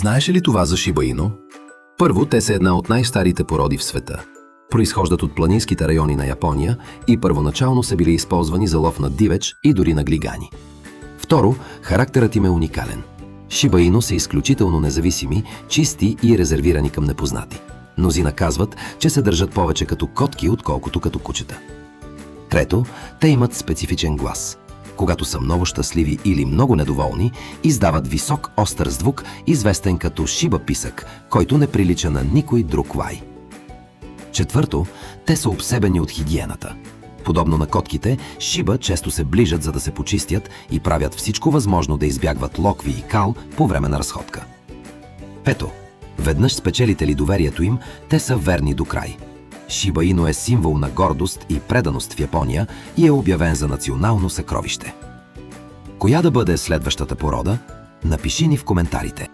Знаеш ли това за Шиба Ино? Първо, те са една от най-старите породи в света. Произхождат от планинските райони на Япония и първоначално са били използвани за лов на дивеч и дори на глигани. Второ, характерът им е уникален. Шиба Ино са изключително независими, чисти и резервирани към непознати. Мнозина казват, че се държат повече като котки, отколкото като кучета. Трето, те имат специфичен глас. Когато са много щастливи или много недоволни, издават висок, остър звук, известен като шиба писък, който не прилича на никой друг лай. Четвърто, те са обсебени от хигиената. Подобно на котките, шиба често се ближат, за да се почистят и правят всичко възможно да избягват локви и кал по време на разходка. Пето, веднъж спечелите ли доверието им, те са верни до край. Шиба Ино е символ на гордост и преданост в Япония и е обявен за национално съкровище. Коя да бъде следващата порода? Напиши ни в коментарите.